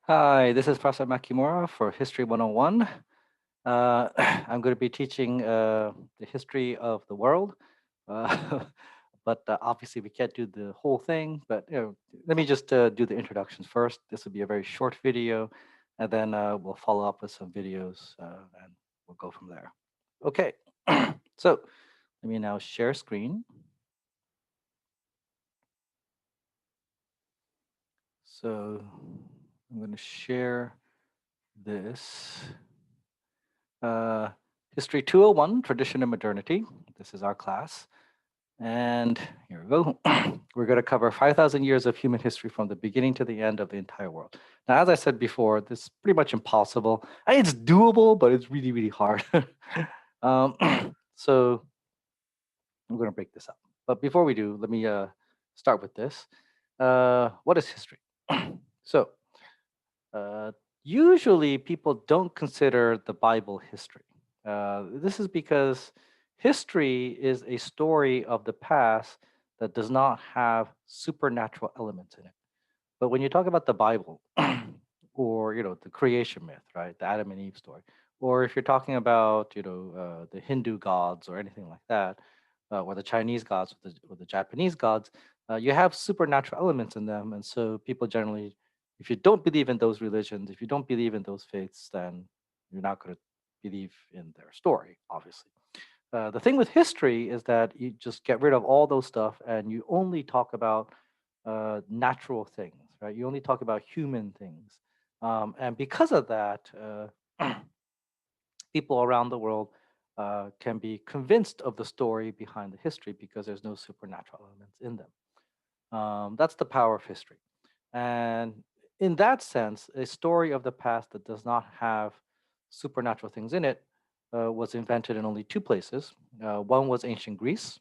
Hi, this is Professor Makimura for History 101. I'm going to be teaching the history of the world, but obviously we can't do the whole thing. But let me just do the introductions first. This will be a very short video, and then we'll follow up with some videos, and we'll go from there. Okay, so let me now share screen. So I'm going to share this. Uh, History 201, Tradition and Modernity. This is our class. And here we go. We're going to cover 5,000 years of human history from the beginning to the end of the entire world. Now, as I said before, this is pretty much impossible. It's doable, but it's really, really hard. So I'm going to break this up. But before we do, let me start with this. What is history? So uh, usually people don't consider the Bible history. This is because history is a story of the past that does not have supernatural elements in it. But when you talk about the Bible, or the creation myth, right, the Adam and Eve story, or if you're talking about the Hindu gods or anything like that, or the Chinese gods or the Japanese gods, you have supernatural elements in them, and so people generally, if you don't believe in those religions, if you don't believe in those faiths, then you're not going to believe in their story, obviously. The thing with history is that you just get rid of all those stuff and you only talk about natural things, right? You only talk about human things. And because of that, people around the world can be convinced of the story behind the history because there's no supernatural elements in them. That's the power of history. And in that sense, a story of the past that does not have supernatural things in it was invented in only two places. One was ancient Greece.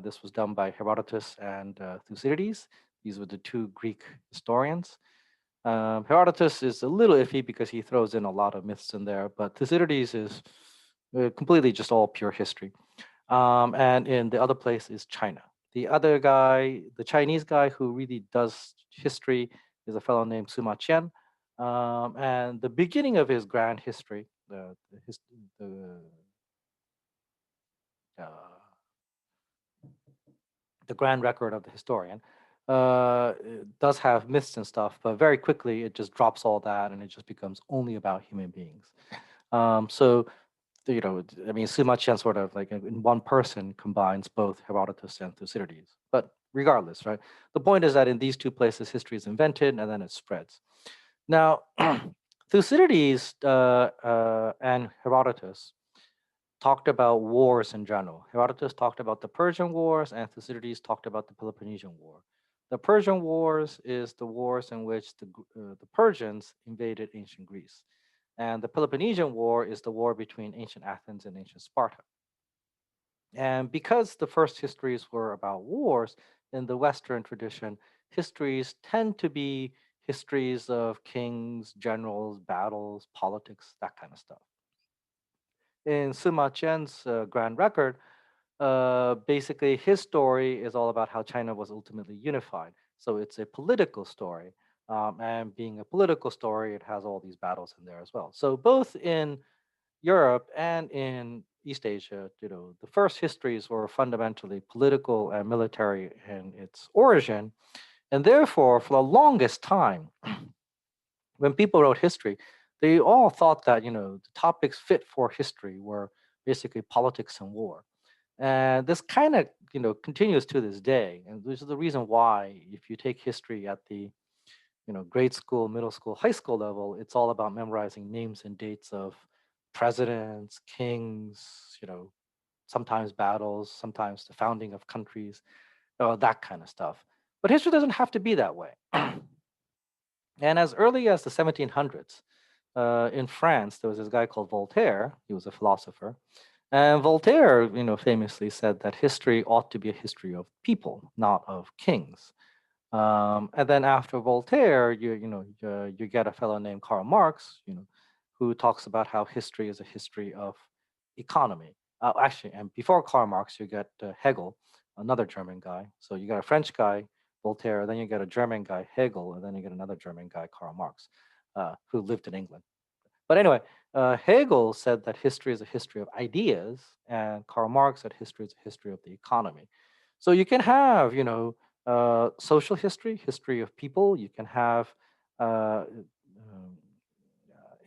This was done by Herodotus and Thucydides. These were the two Greek historians. Herodotus is a little iffy because he throws in a lot of myths in there, but Thucydides is completely just all pure history. And in the other place is China. The other guy, the Chinese guy who really does history, is a fellow named Sima Qian. And the beginning of his grand history, uh, the grand record of the historian, it does have myths and stuff, but very quickly it just drops all that and it just becomes only about human beings. So I mean, Sima Qian sort of like in one person combines both Herodotus and Thucydides. But regardless, right? The point is that in these two places, history is invented and then it spreads. Now, Thucydides and Herodotus talked about wars in general. Herodotus talked about the Persian Wars, and Thucydides talked about the Peloponnesian War. The Persian Wars is the wars in which the Persians invaded ancient Greece. And the Peloponnesian War is the war between ancient Athens and ancient Sparta. And because the first histories were about wars, in the Western tradition, histories tend to be histories of kings, generals, battles, politics, that kind of stuff. In Sima Qian's grand record, basically his story is all about how China was ultimately unified. So it's a political story. And being a political story, it has all these battles in there as well. So both in Europe and in East Asia, the first histories were fundamentally political and military in its origin. And therefore, for the longest time, when people wrote history, they all thought that, the topics fit for history were basically politics and war. And this kind of, continues to this day. And this is the reason why, if you take history at the, grade school, middle school, high school level, it's all about memorizing names and dates of presidents, kings, sometimes battles, sometimes the founding of countries, that kind of stuff. But history doesn't have to be that way. And as early as the 1700s, in France, there was this guy called Voltaire. He was a philosopher. And Voltaire, famously said that history ought to be a history of people, not of kings. And then after Voltaire, you get a fellow named Karl Marx, who talks about how history is a history of economy. Actually, and before Karl Marx, you get Hegel, another German guy. So you got a French guy, Voltaire, then you get a German guy, Hegel, and then you get another German guy, Karl Marx. who lived in England. But anyway, Hegel said that history is a history of ideas, and Karl Marx said history is a history of the economy. So you can have, social history, history of people. You can have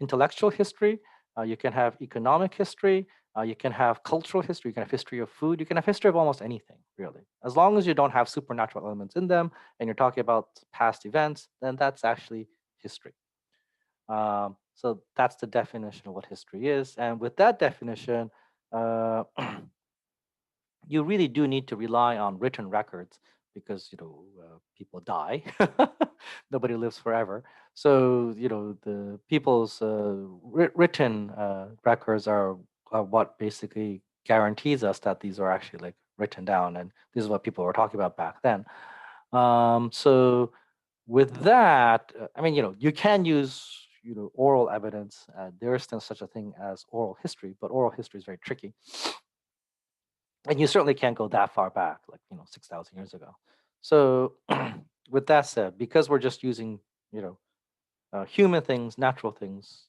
intellectual history. You can have economic history. You can have cultural history. You can have history of food. You can have history of almost anything, really. As long as you don't have supernatural elements in them and you're talking about past events, then that's actually history. So that's the definition of what history is. And with that definition, uh, you really do need to rely on written records because people die. Nobody lives forever. So the people's written records are what basically guarantees us that these are actually like written down, and this is what people were talking about back then. So with that, I mean, you can use oral evidence. There is still such a thing as oral history, but oral history is very tricky, and you certainly can't go that far back, like 6,000 years ago. So, with that said, because we're just using you know human things, natural things,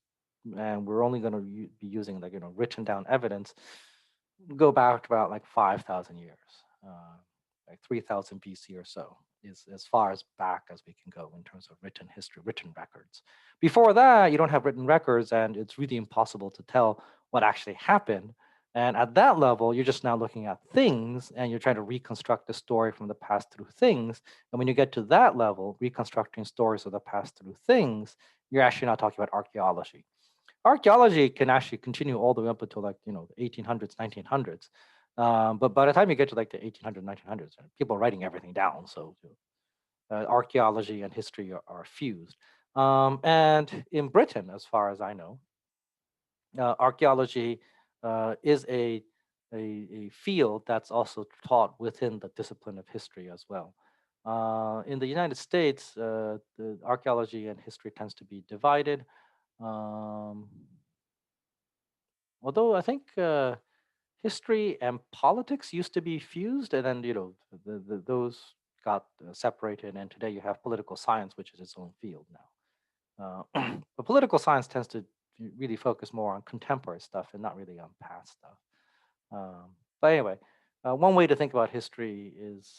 and we're only going to be using like written down evidence, go back to about like 5,000 years, like 3,000 BC or so is as far as back as we can go in terms of written history, written records. Before that, you don't have written records, and it's really impossible to tell what actually happened. And at that level, you're just now looking at things and you're trying to reconstruct the story from the past through things. And when you get to that level, reconstructing stories of the past through things, you're actually not talking about archaeology. Archaeology can actually continue all the way up until like the 1800s, 1900s. But by the time you get to like the 1800s, 1900s, people are writing everything down. So archaeology and history are fused. And in Britain, as far as I know, archaeology is a field that's also taught within the discipline of history as well. In the United States, the archaeology and history tends to be divided. Um, Although I think history and politics used to be fused, and then those got separated, and today you have political science, which is its own field now. But political science tends to really focus more on contemporary stuff and not really on past stuff. But anyway, one way to think about history is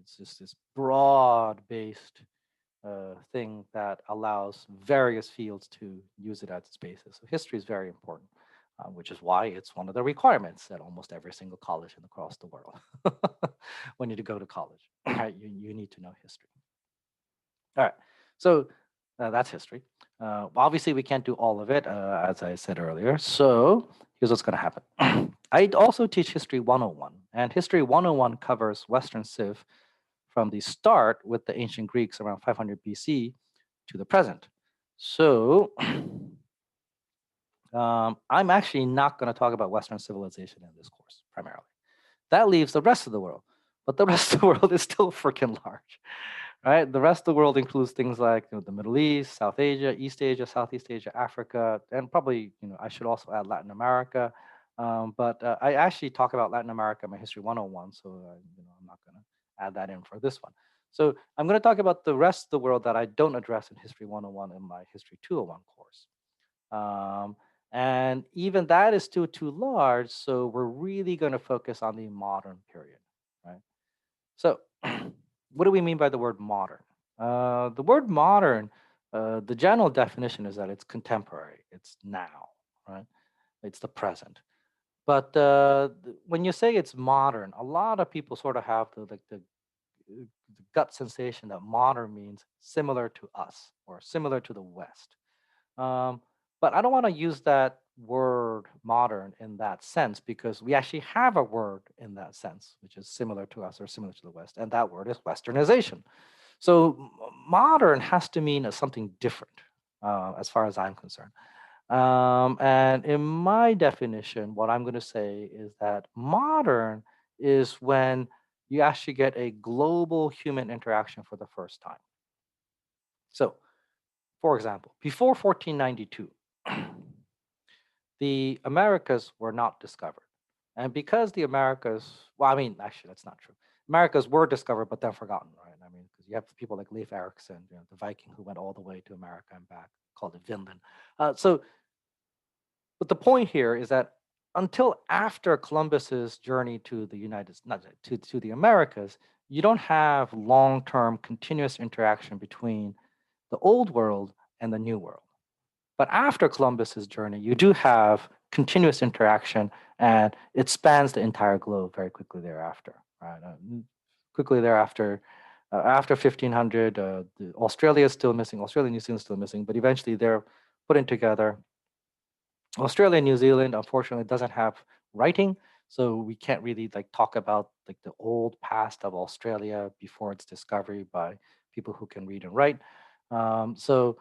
it's just this broad-based thing that allows various fields to use it as its basis. So history is very important, which is why it's one of the requirements at almost every single college and across the world. When you go to college, right, you need to know history. All right, so that's history. Obviously, we can't do all of it, as I said earlier. So here's what's going to happen. I also teach History 101, and History 101 covers Western Civ from the start with the ancient Greeks around 500 BC to the present. So I'm actually not going to talk about Western civilization in this course primarily. That leaves the rest of the world, but the rest of the world is still freaking large, right? The rest of the world includes things like the Middle East, South Asia, East Asia, Southeast Asia, Africa, and probably I should also add Latin America. But I actually talk about Latin America in my History 101, so I'm not going to add that in for this one. So I'm going to talk about the rest of the world that I don't address in History 101 in my History 201 course. Um, and even that is still too large, so we're really going to focus on the modern period, right? So, what do we mean by the word modern? The word modern, the general definition is that it's contemporary, it's now, right? It's the present. But when you say it's modern, a lot of people sort of have the gut sensation that modern means similar to us or similar to the West. Um, but I don't want to use that word modern in that sense because we actually have a word in that sense, which is similar to us or similar to the West, and that word is Westernization. So modern has to mean something different, as far as I'm concerned. And in my definition, what I'm going to say is that modern is when you actually get a global human interaction for the first time. So, for example, before 1492, the Americas were not discovered. And because the Americas, well, I mean, actually, that's not true. Americas were discovered, but then forgotten, right? I mean, because you have people like Leif Erikson, the Viking who went all the way to America and back, called it Vinland. So, but the point here is that until after Columbus's journey to the not to the Americas, you don't have long-term continuous interaction between the old world and the new world. But after Columbus's journey, you do have continuous interaction, and it spans the entire globe very quickly thereafter. Right? Quickly thereafter, after 1500, Australia is still missing. Australia and New Zealand is still missing, but eventually they're putting together. Australia and New Zealand, unfortunately, doesn't have writing, so we can't really like talk about like the old past of Australia before its discovery by people who can read and write. So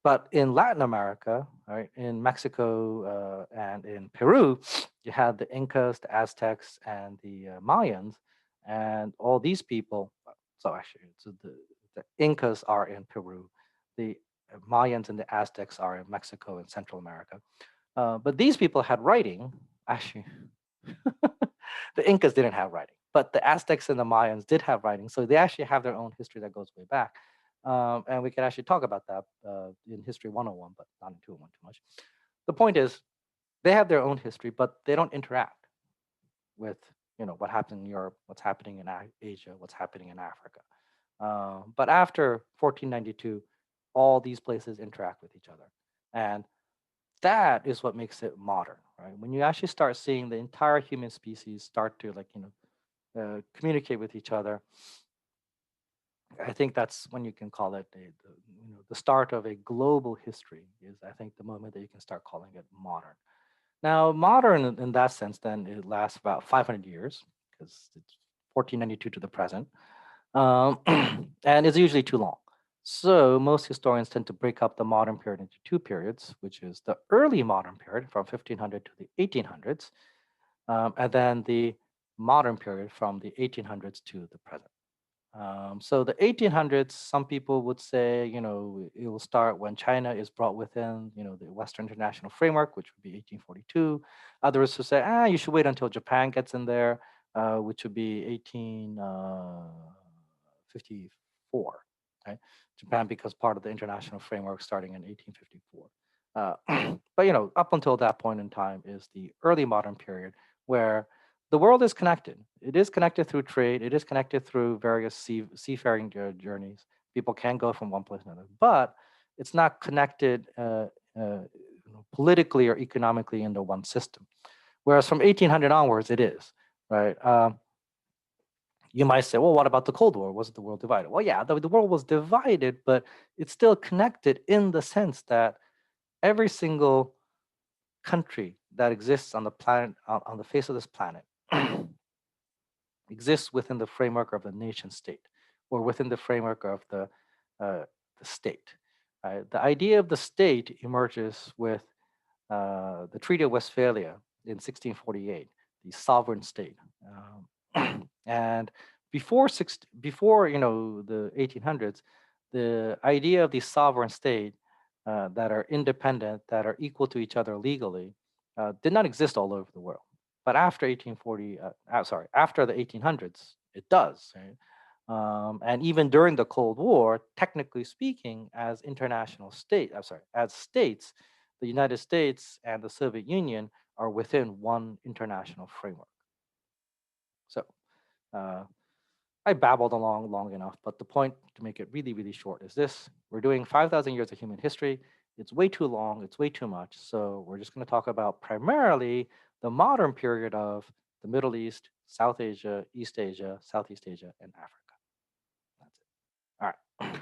but in Latin America, right, in Mexico and in Peru, you had the Incas, the Aztecs, and the Mayans, and all these people. So actually, the Incas are in Peru, the Mayans and the Aztecs are in Mexico and Central America. But these people had writing. Actually, the Incas didn't have writing, but the Aztecs and the Mayans did have writing. So they actually have their own history that goes way back. And we can actually talk about that in History 101, but not in 201 too much. The point is, they have their own history, but they don't interact with what happened in Europe, what's happening in Asia, what's happening in Africa. But after 1492, all these places interact with each other, and that is what makes it modern, right? When you actually start seeing the entire human species start to communicate with each other, I think that's when you can call it the start of a global history. Is I think the moment that you can start calling it modern. Now, modern in that sense, then it lasts about 500 years because it's 1492 to the present, um, and it's usually too long. So most historians tend to break up the modern period into two periods, which is the early modern period from 1500 to the 1800s, and then the modern period from the 1800s to the present. So the 1800s, some people would say, it will start when China is brought within, the Western international framework, which would be 1842. Others would say, you should wait until Japan gets in there, which would be 1854. Right? Japan becomes part of the international framework starting in 1854. But up until that point in time is the early modern period where the world is connected. It is connected through trade. It is connected through various seafaring journeys. People can go from one place to another, but it's not connected politically or economically into one system. Whereas from 1800 onwards, it is, right? You might say, well, what about the Cold War? Was the world divided? Well, yeah, the world was divided, but it's still connected in the sense that every single country that exists on the planet, on the face of this planet, exists within the framework of the nation state or within the framework of the state. The idea of the state emerges with the Treaty of Westphalia in 1648, the sovereign state. And before the 1800s, the idea of the sovereign state that are independent, that are equal to each other legally, did not exist all over the world. But after 1840, after the 1800s, it does. Right? And even during the Cold War, technically speaking, as states, the United States and the Soviet Union are within one international framework. So uh, I babbled along long enough, but the point to make it really, really short is this. We're doing 5,000 years of human history. It's way too long. It's way too much. So we're just going to talk about primarily the modern period of the Middle East, South Asia, East Asia, Southeast Asia, and Africa. That's it. All right.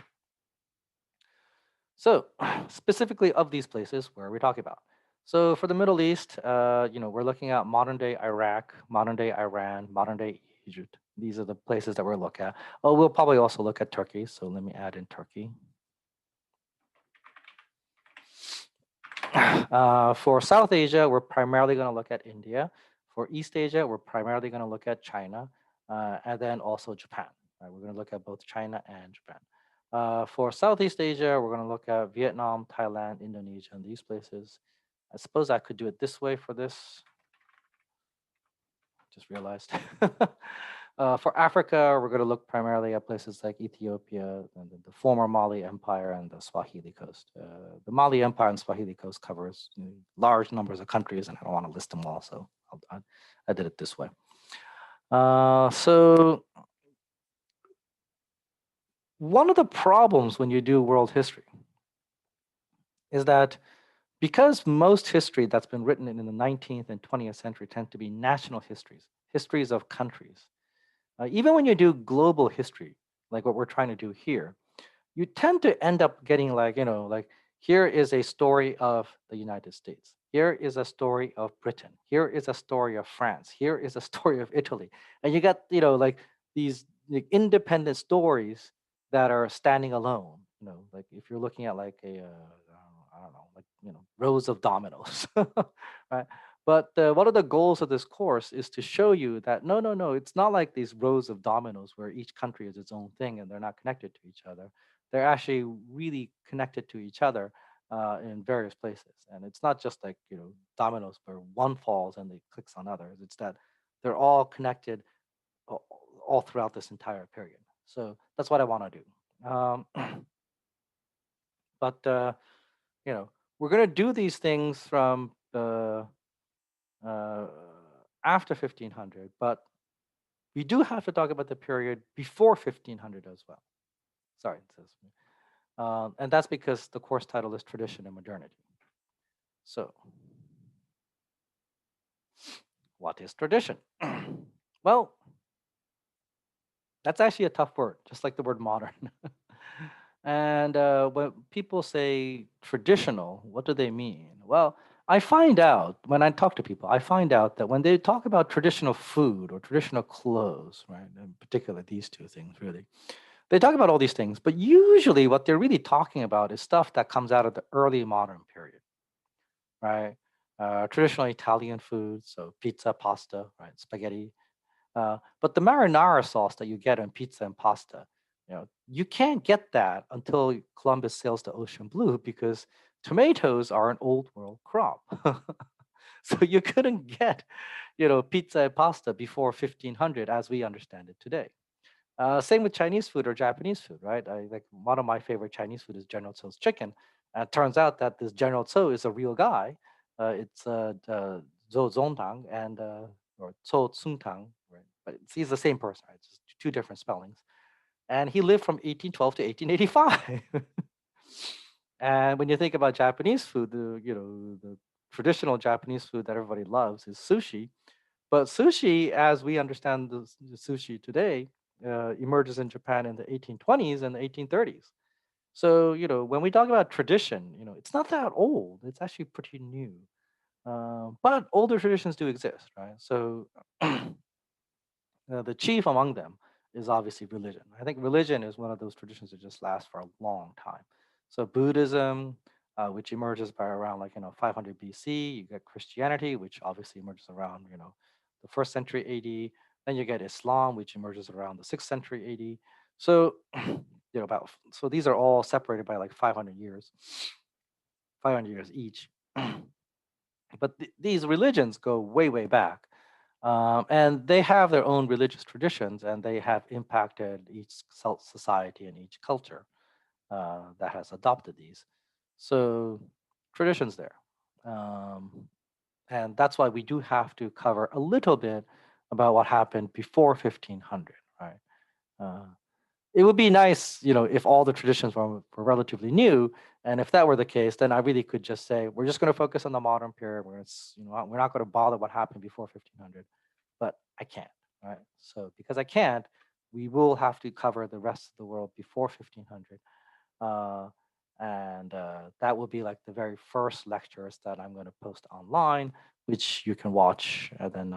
So specifically of these places, where are we talking about? So for the Middle East, we're looking at modern day Iraq, modern day Iran, modern day Egypt. These are the places that we'll look at. Oh, we'll probably also look at Turkey. So let me add in Turkey. For South Asia, we're primarily going to look at India. For East Asia, we're primarily going to look at China, and then also Japan. Right? We're going to look at both China and Japan. For Southeast Asia, we're going to look at Vietnam, Thailand, Indonesia, and these places. I suppose I could do it this way for this. Just realized. For Africa, we're going to look primarily at places like Ethiopia and the former Mali Empire and the Swahili Coast. The Mali Empire and Swahili Coast covers large numbers of countries, and I don't want to list them all, so I did it this way. So one of the problems when you do world history is that because most history that's been written in the 19th and 20th century tend to be national histories, histories of countries, even when you do global history, like what we're trying to do here, you tend to end up getting like, like here is a story of the United States. Here is a story of Britain. Here is a story of France. Here is a story of Italy. And you got, like these like, independent stories that are standing alone. Like if you're looking at like I don't know, like, rows of dominoes, right? But one of the goals of this course is to show you that no, no, no, it's not like these rows of dominoes where each country is its own thing and they're not connected to each other. They're actually really connected to each other in various places. And it's not just like, dominoes where one falls and they clicks on others. It's that they're all connected a- all throughout this entire period. So that's what I want to do. But, we're going to do these things from uh, after 1500, but we do have to talk about the period before 1500 as well. Sorry, it says, and that's because the course title is Tradition and Modernity. So, what is tradition? Well, that's actually a tough word, just like the word modern. And when people say traditional, what do they mean? Well, I find out when I talk to people, I find out that when they talk about traditional food or traditional clothes, right, in particular these two things really, they talk about all these things, but usually what they're really talking about is stuff that comes out of the early modern period, right? Traditional Italian food, so pizza, pasta, right, spaghetti. But the marinara sauce that you get in pizza and pasta, you can't get that until Columbus sails the ocean blue because tomatoes are an old world crop. So you couldn't get, pizza and pasta before 1500 as we understand it today. Same with Chinese food or Japanese food, right? Like one of my favorite Chinese food is General Tso's chicken. And it turns out that this General Tso is a real guy. It's Zhou Zongtang and or Tso Tsungtang, right? But he's the same person, right? Just two different spellings. And he lived from 1812 to 1885. And when you think about Japanese food, the traditional Japanese food that everybody loves is sushi. But sushi, as we understand the sushi today, emerges in Japan in the 1820s and the 1830s. So, when we talk about tradition, it's not that old. It's actually pretty new. But older traditions do exist, right? So, the chief among them is obviously religion. I think religion is one of those traditions that just lasts for a long time. So Buddhism, which emerges by around 500 BC, you get Christianity, which obviously emerges around the first century AD. Then you get Islam, which emerges around the sixth century AD. So so these are all separated by like 500 years, 500 years each. But these religions go way, way back. And they have their own religious traditions, and they have impacted each society and each culture that has adopted these. So, traditions there. Um, and that's why we do have to cover a little bit about what happened before 1500, right? Uh, it would be nice, if all the traditions were relatively new. And if that were the case, then I really could just say, we're just going to focus on the modern period. We're not going to bother what happened before 1500. But I can't, right? So because I can't, we will have to cover the rest of the world before 1500. Uh, and that will be like the very first lectures that I'm going to post online, which you can watch. And then,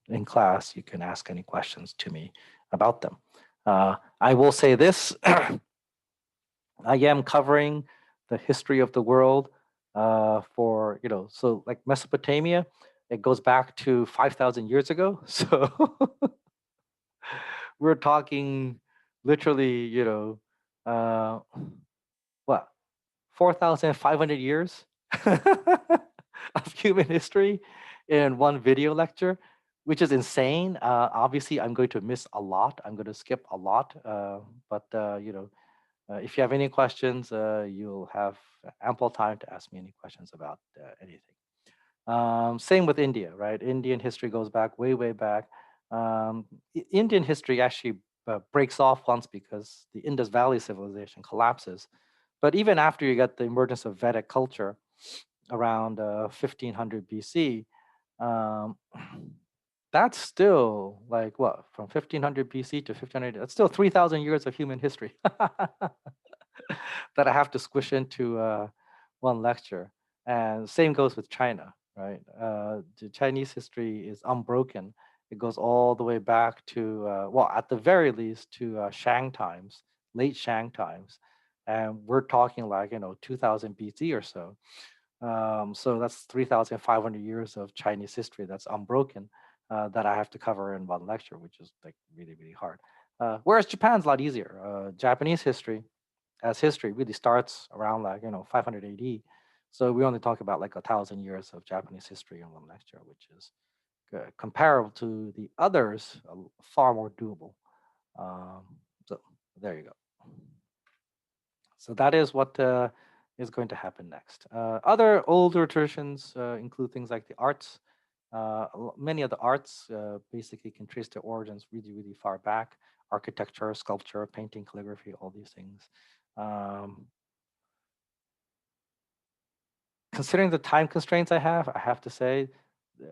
in class, you can ask any questions to me about them. I will say this, I am covering the history of the world for, so like Mesopotamia, it goes back to 5,000 years ago. So we're talking literally, uh, what, 4,500 years of human history in one video lecture. which is insane. Obviously, I'm going to miss a lot. I'm going to skip a lot. But if you have any questions, you'll have ample time to ask me any questions about anything. Same with India, right? Indian history goes back way, way back. Indian history actually breaks off once because the Indus Valley civilization collapses. But even after you get the emergence of Vedic culture around 1500 BC, um, that's still like what, from 1500 BC to 1500, that's still 3,000 years of human history that I have to squish into one lecture. And same goes with China, right? The Chinese history is unbroken. It goes all the way back to, well, at the very least, to Shang times, late Shang times. And we're talking like, 2000 BC or so. So that's 3,500 years of Chinese history that's unbroken, that I have to cover in one lecture, which is like really, really hard. Whereas Japan's a lot easier. Japanese history, as history, really starts around like 500 AD. So we only talk about like 1,000 years of Japanese history in one lecture, which is comparable to the others, far more doable. Um, so there you go. So that is what is going to happen next. Other older traditions include things like the arts. Many of the arts basically can trace their origins really, really far back. Architecture, sculpture, painting, calligraphy, all these things. Um, Considering the time constraints I have to say,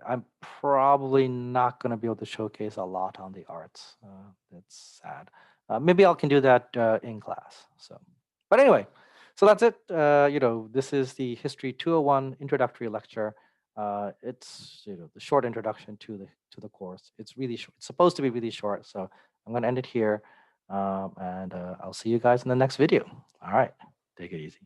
I'm probably not going to be able to showcase a lot on the arts. That's sad. Maybe I can do that in class. So, but anyway, so that's it. This is the History 201 introductory lecture. It's the short introduction to the course. It's really short. It's supposed to be really short. So I'm going to end it here, and I'll see you guys in the next video. All right, take it easy.